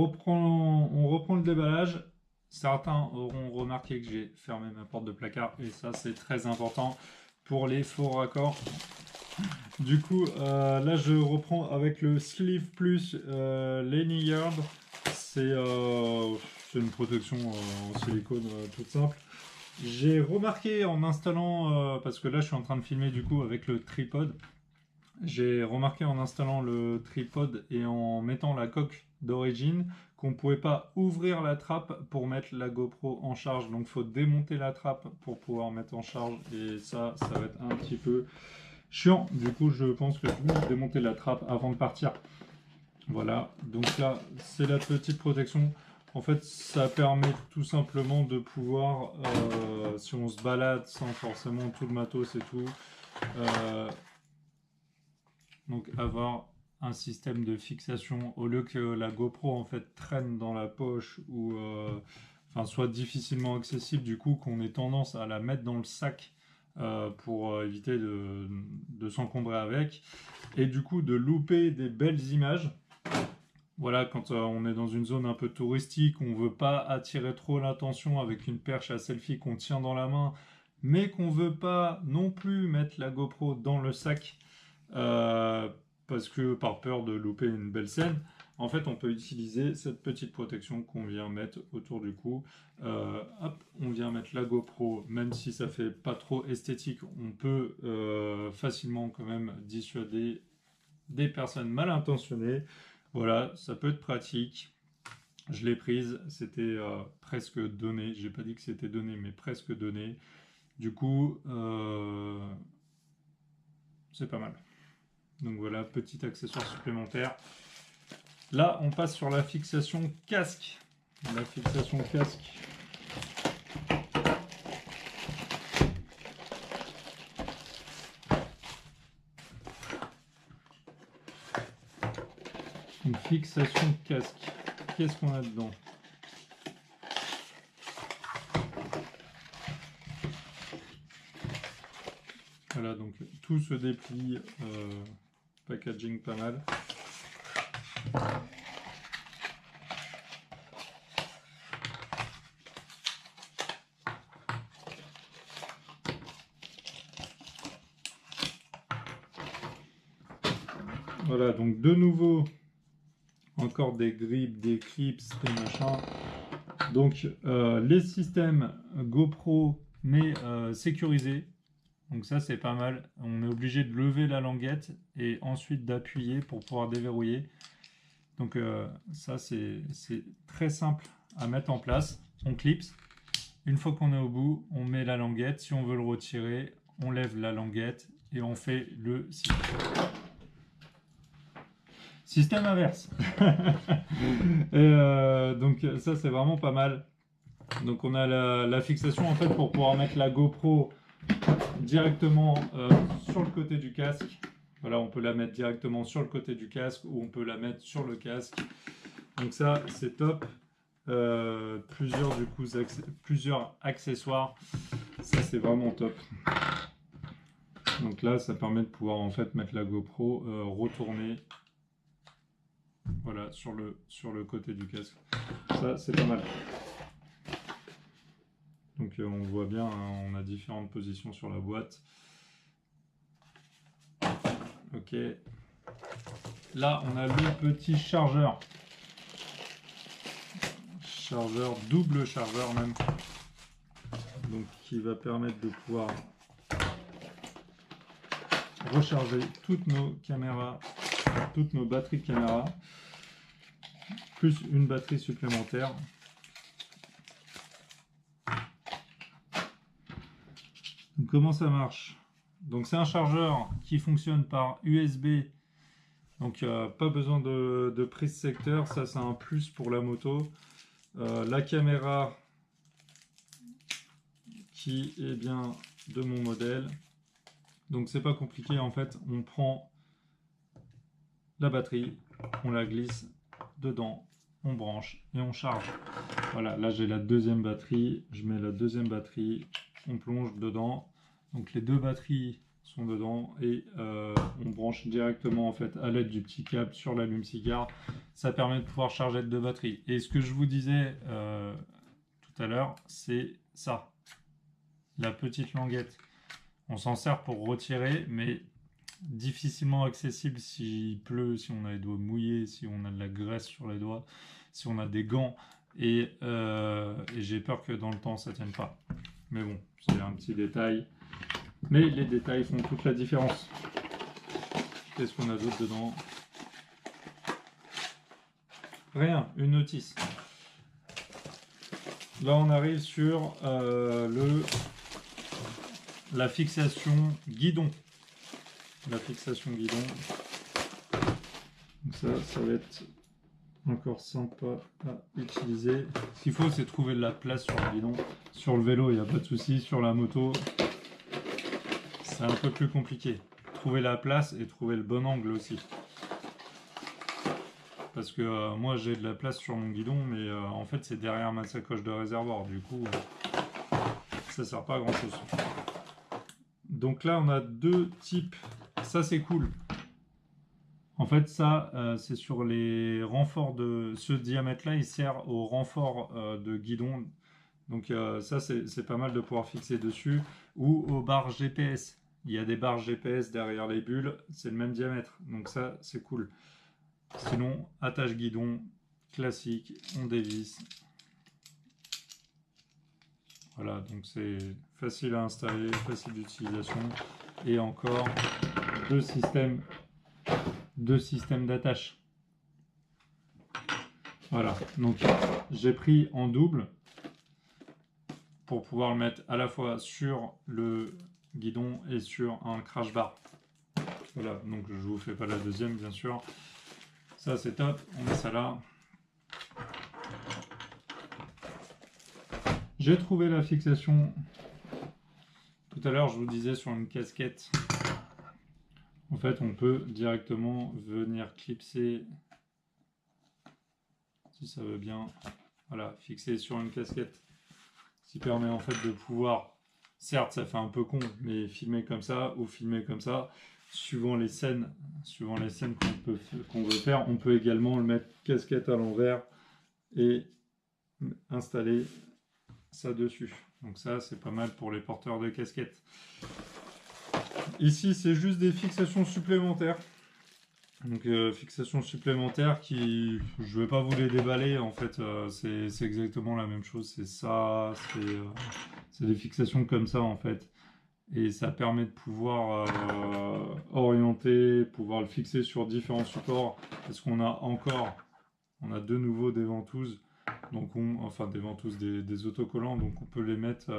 on reprend le déballage. Certains auront remarqué que j'ai fermé ma porte de placard et ça c'est très important pour les faux raccords. Du coup, là je reprends avec le Sleeve Plus Lanyard. C'est une protection en silicone toute simple. J'ai remarqué en installant, parce que là je suis en train de filmer du coup avec le tripod, j'ai remarqué en installant le tripod et en mettant la coque d'origine qu'on ne pouvait pas ouvrir la trappe pour mettre la GoPro en charge. Donc il faut démonter la trappe pour pouvoir mettre en charge et ça va être un petit peu chiant. Du coup je pense que je vais démonter la trappe avant de partir. Voilà, donc là c'est la petite protection. En fait ça permet tout simplement de pouvoir, si on se balade sans forcément tout le matos et tout, donc avoir un système de fixation au lieu que la GoPro en fait traîne dans la poche ou enfin soit difficilement accessible, du coup qu'on ait tendance à la mettre dans le sac pour éviter de s'encombrer avec et du coup de louper des belles images. Voilà, quand on est dans une zone un peu touristique, on veut pas attirer trop l'attention avec une perche à selfie qu'on tient dans la main, mais qu'on veut pas non plus mettre la GoPro dans le sac parce que par peur de louper une belle scène. En fait, on peut utiliser cette petite protection qu'on vient mettre autour du cou. Hop, on vient mettre la GoPro, même si ça fait pas trop esthétique, on peut facilement quand même dissuader des personnes mal intentionnées. Voilà, ça peut être pratique. Je l'ai prise, c'était presque donné. J'ai pas dit que c'était donné, mais presque donné. Du coup, c'est pas mal. Donc voilà, petit accessoire supplémentaire. Là, on passe sur la fixation casque. La fixation casque. Une fixation casque. Qu'est-ce qu'on a dedans? Voilà, donc tout se déplie, packaging pas mal. Voilà, donc de nouveau, encore des grippes, des clips, des machins. Donc les systèmes GoPro, mais sécurisés. Donc ça c'est pas mal. On est obligé de lever la languette et ensuite d'appuyer pour pouvoir déverrouiller. Donc ça c'est très simple à mettre en place. On clipse. Une fois qu'on est au bout, on met la languette. Si on veut le retirer, on lève la languette et on fait le système inverse. Et donc ça c'est vraiment pas mal. Donc on a la fixation en fait pour pouvoir mettre la GoPro directement sur le côté du casque. Voilà, on peut la mettre directement sur le côté du casque ou on peut la mettre sur le casque. Donc ça c'est top. Plusieurs accessoires, ça c'est vraiment top. Donc là ça permet de pouvoir en fait mettre la GoPro retournée, voilà, sur le côté du casque. Ça c'est pas mal. Donc on voit bien, hein, on a différentes positions sur la boîte. Ok. Là on a le petit chargeur. Double chargeur même. Donc qui va permettre de pouvoir recharger toutes nos caméras, toutes nos batteries de caméra, plus une batterie supplémentaire. Donc, comment ça marche? Donc c'est un chargeur qui fonctionne par USB, donc pas besoin de prise secteur, ça c'est un plus pour la moto. La caméra qui est bien de mon modèle, donc c'est pas compliqué en fait, on prend la batterie, on la glisse dedans, on branche et on charge. Voilà, là j'ai la deuxième batterie, je mets la deuxième batterie, on plonge dedans, donc les deux batteries sont dedans et on branche directement en fait à l'aide du petit câble sur l'allume-cigare. Ça permet de pouvoir charger de deux batteries. Et ce que je vous disais tout à l'heure, c'est ça, la petite languette. On s'en sert pour retirer, mais difficilement accessible s'il pleut, si on a les doigts mouillés, si on a de la graisse sur les doigts, si on a des gants. Et j'ai peur que dans le temps ça tienne pas. Mais bon, c'est un petit détail. Mais les détails font toute la différence. Qu'est-ce qu'on a d'autre dedans? Rien, une notice. Là on arrive sur la fixation guidon. La fixation guidon. Donc ça va être encore sympa à utiliser. Ce qu'il faut, c'est trouver de la place sur le guidon. Sur le vélo, il n'y a pas de souci. Sur la moto, c'est un peu plus compliqué. Trouver la place et trouver le bon angle aussi. Parce que moi, j'ai de la place sur mon guidon, mais en fait, c'est derrière ma sacoche de réservoir. Du coup, ça sert pas à grand chose. Donc là, on a deux types. Ça, c'est cool. En fait, ça, c'est sur les renforts de... Ce diamètre-là, il sert au renfort de guidon. Donc ça, c'est pas mal de pouvoir fixer dessus. Ou aux barres GPS. Il y a des barres GPS derrière les bulles. C'est le même diamètre. Donc ça, c'est cool. Sinon, attache guidon, classique, on dévisse. Voilà, donc c'est facile à installer, facile d'utilisation. Et encore deux systèmes d'attache. Voilà, donc j'ai pris en double pour pouvoir le mettre à la fois sur le guidon et sur un crash bar. Voilà, donc je vous fais pas la deuxième bien sûr. Ça c'est top, on met ça là. J'ai trouvé la fixation tout à l'heure, je vous disais sur une casquette. En fait, on peut directement venir clipser, si ça veut bien, voilà, fixer sur une casquette. Ce qui permet en fait de pouvoir, certes ça fait un peu con, mais filmer comme ça ou filmer comme ça, suivant les scènes qu'on veut faire. On peut également le mettre casquette à l'envers et installer ça dessus. Donc ça, c'est pas mal pour les porteurs de casquettes. Ici, c'est juste des fixations supplémentaires. Donc fixations supplémentaires qui, je vais pas vous les déballer, en fait c'est exactement la même chose, c'est ça, c'est des fixations comme ça en fait. Et ça permet de pouvoir orienter, pouvoir le fixer sur différents supports, parce qu'on a de nouveau des ventouses, donc enfin des ventouses, des autocollants, donc on peut les mettre...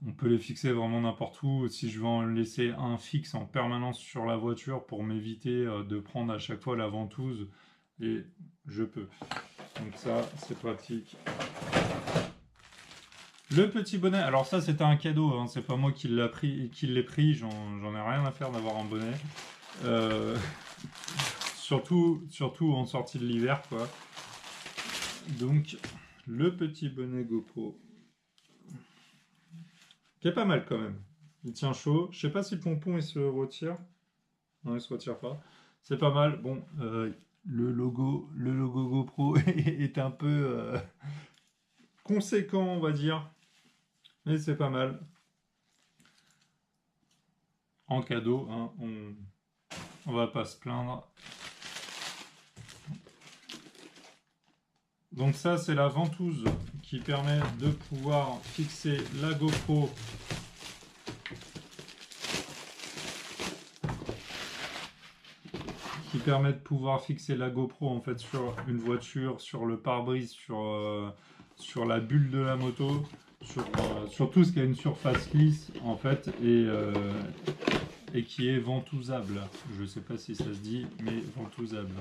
on peut les fixer vraiment n'importe où. Si je veux en laisser un fixe en permanence sur la voiture pour m'éviter de prendre à chaque fois la ventouse, et je peux. Donc ça, c'est pratique. Le petit bonnet, alors ça c'était un cadeau, hein. C'est pas moi qui l'ai pris, j'en ai rien à faire d'avoir un bonnet. Surtout en sortie de l'hiver, quoi. Donc, le petit bonnet GoPro, qui est pas mal quand même. Il tient chaud. Je sais pas si le pompon il se retire. Non, il se retire pas. C'est pas mal. Bon, le logo GoPro est un peu conséquent, on va dire. Mais c'est pas mal. En cadeau, hein, on va pas se plaindre. Donc ça, c'est la ventouse qui permet de pouvoir fixer la GoPro en fait sur une voiture, sur le pare-brise, sur la bulle de la moto, sur tout ce qui a une surface lisse en fait et qui est ventousable. Je sais pas si ça se dit, mais ventousable.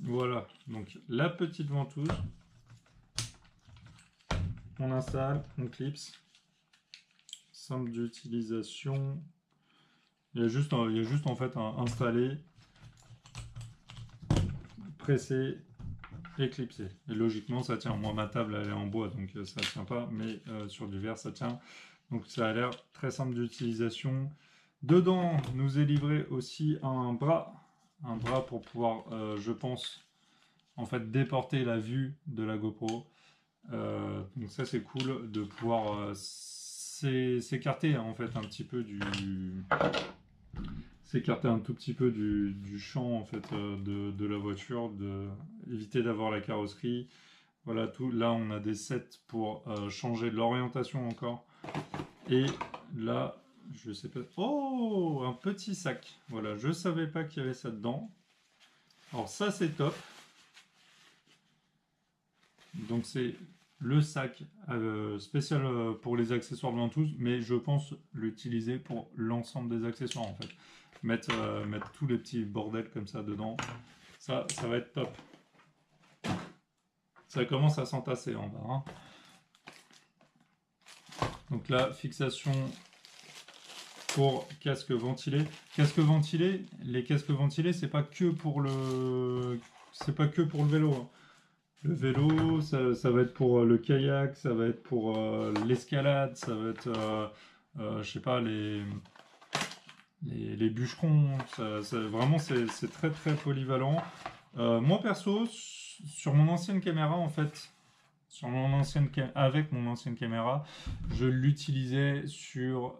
Voilà, donc la petite ventouse, on installe, on clipse, simple d'utilisation. Il y a juste en fait à installer. presser et clipser. Et logiquement ça tient. Moi ma table elle est en bois donc ça ne tient pas, mais sur du verre ça tient. Donc ça a l'air très simple d'utilisation. Dedans nous est livré aussi un bras pour pouvoir je pense en fait déporter la vue de la GoPro. Donc ça c'est cool de pouvoir s'écarter en fait un petit peu s'écarter un tout petit peu du champ en fait de la voiture, éviter d'avoir la carrosserie. Voilà tout. Là on a des sets pour changer l'orientation encore. Et là je sais pas. Oh, un petit sac. Voilà, je savais pas qu'il y avait ça dedans. Alors ça c'est top. Donc c'est le sac spécial pour les accessoires de ventouse, mais je pense l'utiliser pour l'ensemble des accessoires en fait. Mettre tous les petits bordels comme ça dedans, ça va être top. Ça commence à s'entasser en bas. Hein. Donc là, fixation pour casque ventilé. Casque ventilé, les casques ventilés, c'est pas que pour le vélo. Hein. Le vélo, ça va être pour le kayak, ça va être pour l'escalade, ça va être, je sais pas, les bûcherons. Vraiment, c'est très très polyvalent. Moi perso, sur mon ancienne caméra, en fait, avec mon ancienne caméra, je l'utilisais sur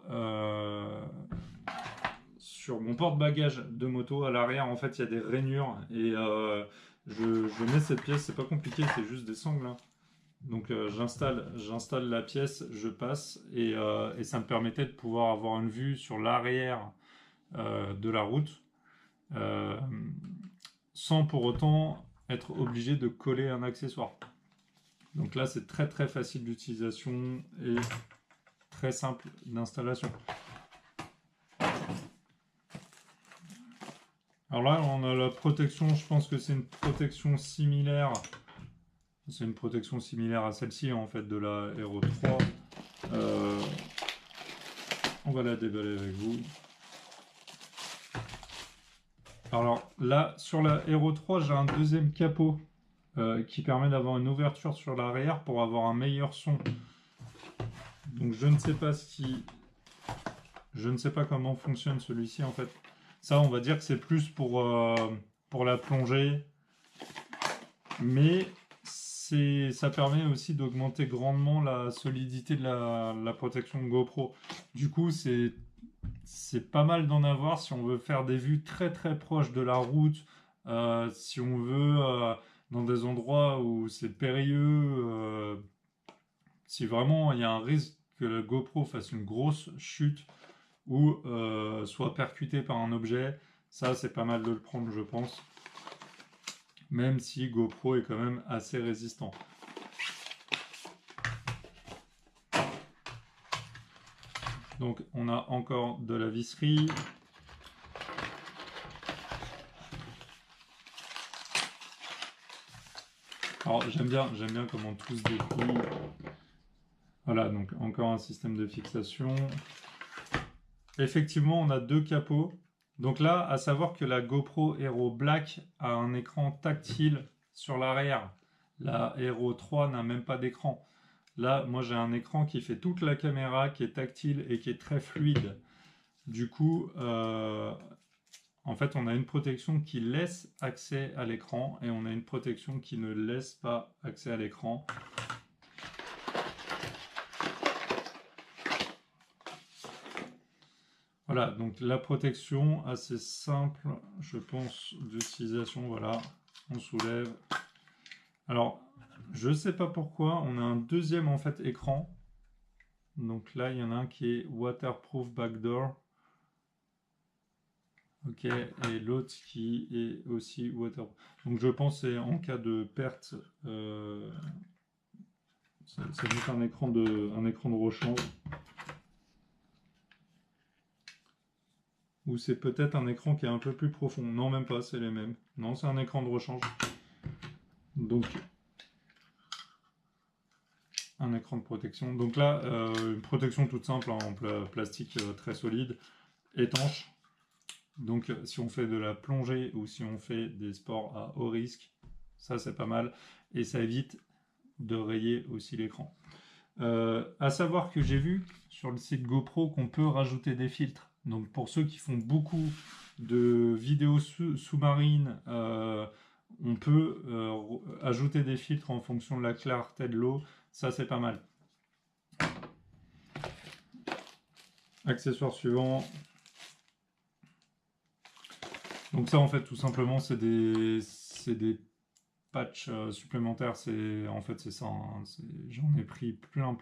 mon porte-bagages de moto. À l'arrière, en fait, il y a des rainures et je mets cette pièce, c'est pas compliqué, c'est juste des sangles. Hein. Donc j'installe la pièce, je passe et ça me permettait de pouvoir avoir une vue sur l'arrière de la route sans pour autant être obligé de coller un accessoire. Donc là c'est très très facile d'utilisation et très simple d'installation. Alors là, on a la protection, je pense que c'est une protection similaire. C'est une protection similaire à celle-ci, en fait, de la Hero 3. On va la déballer avec vous. Alors là, sur la Hero 3, j'ai un deuxième capot qui permet d'avoir une ouverture sur l'arrière pour avoir un meilleur son. Donc je ne sais pas comment fonctionne celui-ci, en fait. Ça, on va dire que c'est plus pour la plongée. Mais ça permet aussi d'augmenter grandement la solidité de la protection de GoPro. Du coup, c'est pas mal d'en avoir si on veut faire des vues très très proches de la route, si on veut dans des endroits où c'est périlleux, si vraiment il y a un risque que la GoPro fasse une grosse chute ou soit percutée par un objet, ça c'est pas mal de le prendre je pense. Même si GoPro est quand même assez résistant. Donc on a encore de la visserie. Alors j'aime bien comment tout se déplie. Voilà, donc encore un système de fixation. Effectivement, on a deux capots. Donc là, à savoir que la GoPro Hero Black a un écran tactile sur l'arrière. La Hero 3 n'a même pas d'écran. Là, moi j'ai un écran qui fait toute la caméra, qui est tactile et qui est très fluide. Du coup, en fait, on a une protection qui laisse accès à l'écran et on a une protection qui ne laisse pas accès à l'écran. Voilà, donc la protection assez simple, je pense, d'utilisation. Voilà, on soulève. Alors, je ne sais pas pourquoi, on a un deuxième en fait écran. Donc là, il y en a un qui est waterproof backdoor. Ok, et l'autre qui est aussi waterproof. Donc je pense que c'est en cas de perte, c'est juste un écran de rechange. Ou c'est peut-être un écran qui est un peu plus profond. Non, même pas, c'est les mêmes. Non, c'est un écran de rechange. Donc, un écran de protection. Donc là, une protection toute simple en plastique très solide, étanche. Donc si on fait de la plongée ou si on fait des sports à haut risque, Ça, c'est pas mal. Et ça évite de rayer aussi l'écran. À savoir que j'ai vu sur le site GoPro qu'on peut rajouter des filtres. Donc pour ceux qui font beaucoup de vidéos sous-marines, on peut ajouter des filtres en fonction de la clarté de l'eau. Ça, c'est pas mal. Accessoire suivant. Donc ça, en fait, tout simplement, c'est des patchs supplémentaires. En fait, c'est ça. Hein. J'en ai pris plein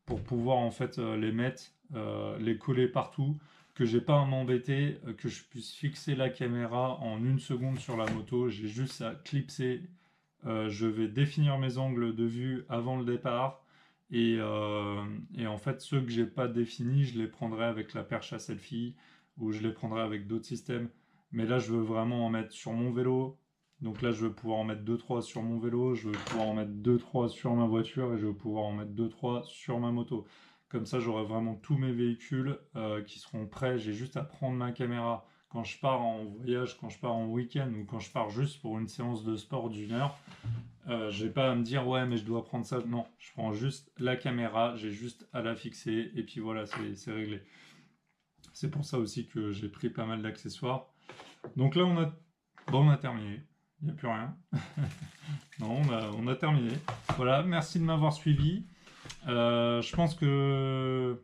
pour pouvoir en fait les mettre, les coller partout, que j'ai pas à m'embêter, que je puisse fixer la caméra en 1 seconde sur la moto. J'ai juste à clipser. Je vais définir mes angles de vue avant le départ. Et en fait, ceux que j'ai pas définis, je les prendrai avec la perche à selfie ou je les prendrai avec d'autres systèmes. Mais là, je veux vraiment en mettre sur mon vélo. Donc là, je veux pouvoir en mettre 2-3 sur mon vélo, je veux pouvoir en mettre 2-3 sur ma voiture et je veux pouvoir en mettre 2-3 sur ma moto. Comme ça, j'aurai vraiment tous mes véhicules qui seront prêts. J'ai juste à prendre ma caméra quand je pars en voyage, quand je pars en week-end ou quand je pars juste pour une séance de sport d'1 heure. J'ai pas à me dire ouais mais je dois prendre ça. Non, je prends juste la caméra, j'ai juste à la fixer et puis voilà, c'est réglé. C'est pour ça aussi que j'ai pris pas mal d'accessoires. Donc là on a terminé. Il n'y a plus rien. Non, on a terminé. Voilà, merci de m'avoir suivi. Je pense que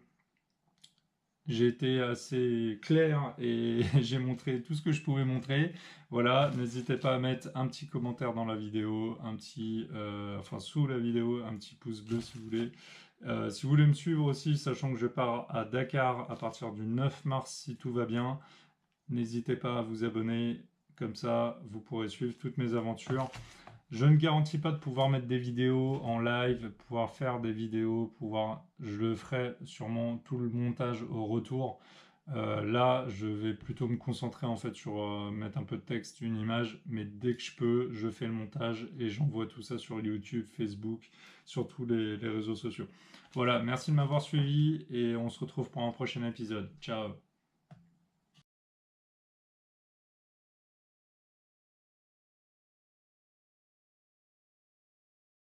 j'ai été assez clair et j'ai montré tout ce que je pouvais montrer. Voilà, n'hésitez pas à mettre un petit commentaire dans la vidéo, enfin sous la vidéo, un petit pouce bleu si vous voulez. Si vous voulez me suivre aussi, sachant que je pars à Dakar à partir du 9 mars si tout va bien, n'hésitez pas à vous abonner. Comme ça, vous pourrez suivre toutes mes aventures. Je ne garantis pas de pouvoir mettre des vidéos en live, pouvoir faire des vidéos, je le ferai sûrement tout le montage au retour. Là, je vais plutôt me concentrer en fait sur mettre un peu de texte, une image, mais dès que je peux, je fais le montage et j'envoie tout ça sur YouTube, Facebook, sur tous les réseaux sociaux. Voilà, merci de m'avoir suivi et on se retrouve pour un prochain épisode. Ciao!